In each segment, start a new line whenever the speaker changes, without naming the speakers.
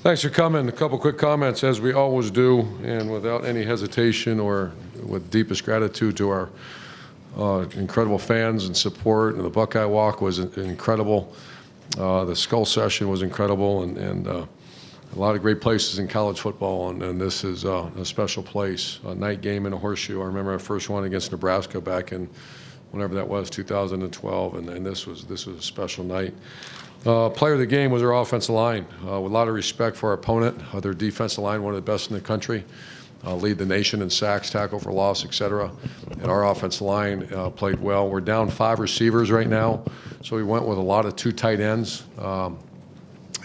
Thanks for coming. A couple quick comments, as we always do, and without any hesitation or with deepest gratitude to our incredible fans and support. And the Buckeye Walk was incredible. The Skull Session was incredible, and a lot of great places in college football, and this is a special place. A night game in a horseshoe. I remember our first one against Nebraska back in whenever that was, 2012, and this was a special night. Player of the game was our offensive line. With a lot of respect for our opponent. Their defensive line, one of the best in the country. Lead the nation in sacks, tackle for loss, etc. And our offensive line played well. We're down 5 receivers right now, so we went with a lot of 2 tight ends, and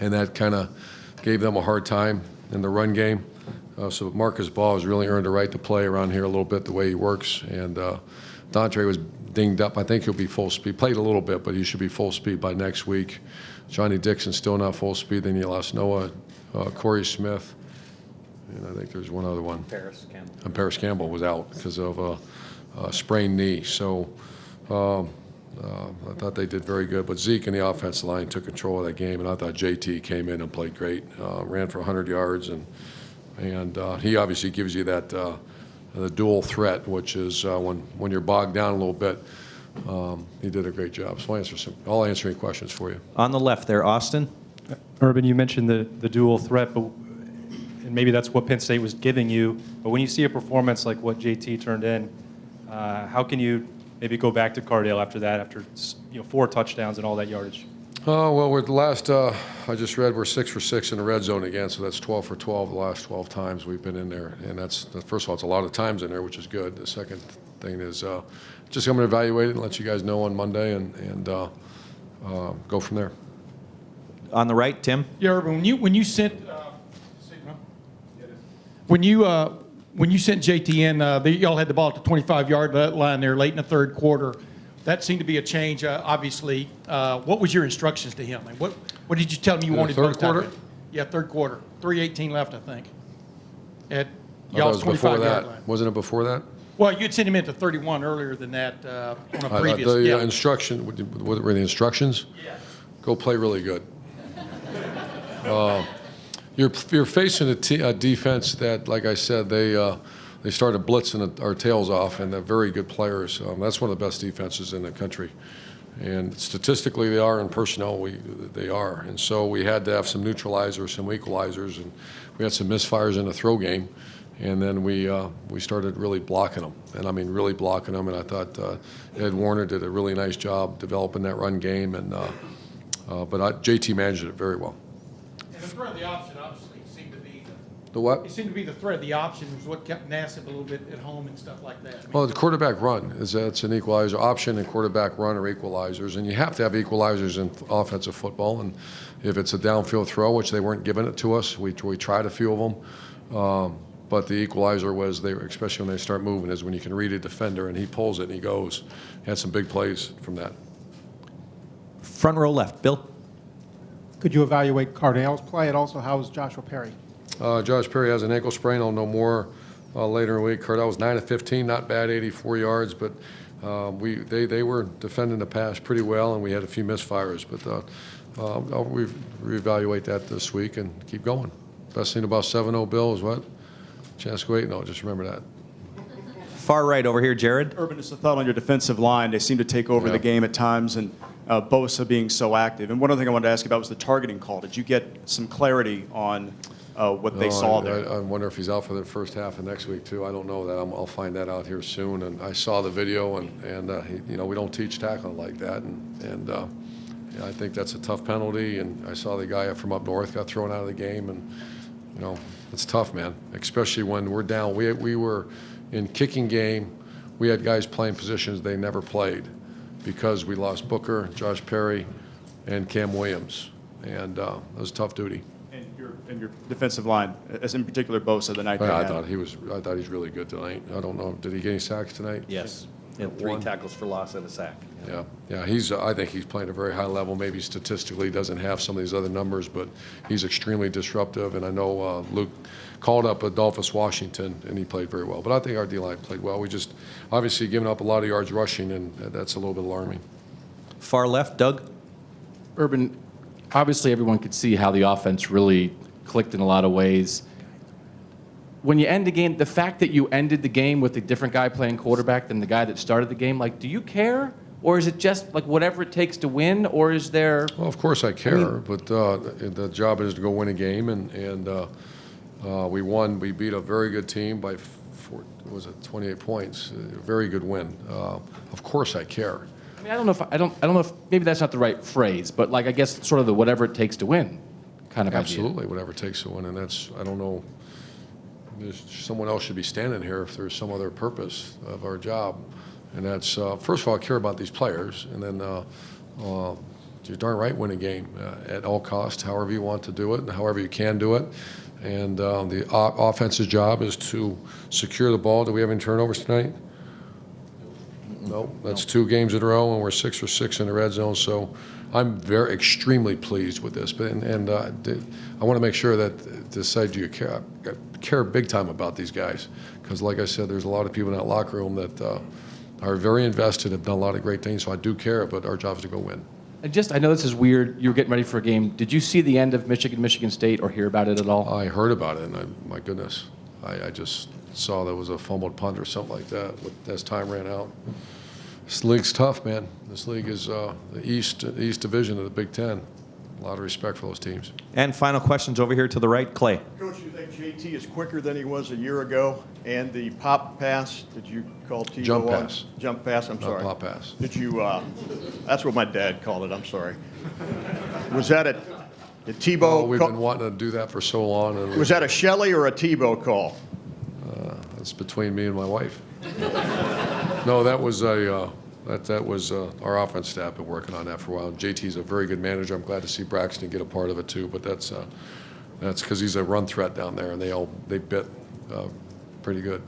that kind of gave them a hard time in the run game. So Marcus Ball has really earned a right to play around here a little bit the way he works. And Dontre was dinged up. I think he'll be full speed. Played a little bit, but he should be full speed by next week. Johnny Dixon still not full speed. Then you lost Noah, Corey Smith, and I think there's one other one.
Paris Campbell.
And Paris Campbell was out because of a sprained knee. So I thought they did very good. But Zeke and the offensive line took control of that game, and I thought JT came in and played great. Ran for 100 yards, and he obviously gives you that the dual threat, which is when you're bogged down a little bit. He did a great job. So I'll answer any questions for you.
On the left there, Austin.
Urban, you mentioned the dual threat, and maybe that's what Penn State was giving you. But when you see a performance like what JT turned in, how can you maybe go back to Cardale after that, after 4 touchdowns and all that yardage?
Well, we're the last, I just read we're 6 for 6 in the red zone again, so that's 12 for 12 the last 12 times we've been in there. And that's, first of all, it's a lot of times in there, which is good. The second thing is just I'm going to evaluate it and let you guys know on Monday and go from there.
On the right, Tim.
Yeah, Urban, when you sent JT in, y'all had the ball at the 25-yard line there late in the third quarter. That seemed to be a change, obviously. What was your instructions to him? Like, what did you tell him you wanted?
Third quarter?
Yeah, third quarter. 3:18 left, I think. At
y'all's
25-yard line.
Wasn't it before that?
Well, you had sent him into 31 earlier than that on a previous.
The instruction, what were the instructions?
Yeah.
Go play really good. You're facing a defense that, like I said, they started blitzing our tails off, and they're very good players. That's one of the best defenses in the country. And statistically, they are, in personnel, they are. And so we had to have some neutralizers, some equalizers, and we had some misfires in the throw game. And then we started really blocking them, and I mean really blocking them. And I thought Ed Warner did a really nice job developing that run game, and but JT managed it very well.
And the threat of the option obviously seemed to be
The what?
It seemed to be the threat of the option was what kept Nassib a little bit at home and stuff like that.
Well, the quarterback run that's an equalizer. Option and quarterback run are equalizers, and you have to have equalizers in offensive football. And if it's a downfield throw, which they weren't giving it to us, we tried a few of them. But the equalizer was, especially when they start moving, is when you can read a defender and he pulls it and he goes. Had some big plays from that.
Front row left, Bill.
Could you evaluate Cardale's play, and also how was Joshua Perry?
Josh Perry has an ankle sprain. I'll know more later in the week. Cardale was 9 of 15, not bad, 84 yards, but they were defending the pass pretty well, and we had a few misfires. But I'll reevaluate that this week and keep going. Best thing about 7-0, Bill, is what? Chance go 8? No, just remember that.
Far right over here, Jared.
Urban, just a thought on your defensive line. They seem to take over the game at times, and Bosa being so active. And one other thing I wanted to ask you about was the targeting call. Did you get some clarity on what they saw there?
I wonder if he's out for the first half of next week, too. I don't know that. I'll find that out here soon. And I saw the video, and we don't teach tackling like that. And I think that's a tough penalty. And I saw the guy from up north got thrown out of the game. And, it's tough, man, especially when we're down. We were in kicking game. We had guys playing positions they never played because we lost Booker, Josh Perry, and Cam Williams. And it was tough duty.
And your defensive line, as in particular Bosa, the night
I thought he's really good tonight. I don't know. Did he get any sacks tonight?
Yes. And 3 tackles for loss and a sack.
Yeah. I think he's playing at a very high level. Maybe statistically doesn't have some of these other numbers, but he's extremely disruptive. And I know Luke called up Adolphus Washington, and he played very well. But I think our D-line played well. We just obviously given up a lot of yards rushing, and that's a little bit alarming.
Far left, Doug.
Urban, obviously everyone could see how the offense really clicked in a lot of ways. When you end the game, the fact that you ended the game with a different guy playing quarterback than the guy that started the game, like, do you care? Or is it just like whatever it takes to win? Or is there...
Well, of course I care, but the job is to go win a game, and we won. We beat a very good team by 28 points. A very good win. Of course I care.
I mean, I don't know if maybe that's not the right phrase, but like I guess sort of the whatever it takes to win kind of idea.
Absolutely, whatever it takes to win, and that's, I don't know, someone else should be standing here if there's some other purpose of our job, and that's, first of all, I care about these players, and then you're darn right, win a game at all costs, however you want to do it, and however you can do it, and the offense's job is to secure the ball. Do we have any turnovers tonight? No, that's 2 games in a row, and we're 6 for 6 in the red zone. So I'm extremely pleased with this. But I want to make sure that decide you care big time about these guys, because like I said, there's a lot of people in that locker room that are very invested, have done a lot of great things. So I do care, but our job is to go win.
And I know this is weird. You were getting ready for a game. Did you see the end of Michigan State or hear about it at all?
I heard about it, and my goodness, I just saw there was a fumbled punt or something like that as time ran out. This league's tough, man. This league is the East Division of the Big Ten. A lot of respect for those teams.
And final questions over here to the right. Clay.
Coach, you think JT is quicker than he was a year ago? And the pop pass, did you call Tebow
Jump
on?
pass.
Jump pass, I'm sorry.
Pop pass.
Did you, that's what my dad called it, I'm sorry. Was that a Tebow
Oh, we've
call?
been wanting to do that for so long. And
Was that a Shelley or a Tebow call?
It's between me and my wife. No, that was our offense staff been working on that for a while. JT's a very good manager. I'm glad to see Braxton get a part of it too. But that's because he's a run threat down there, and they bit pretty good.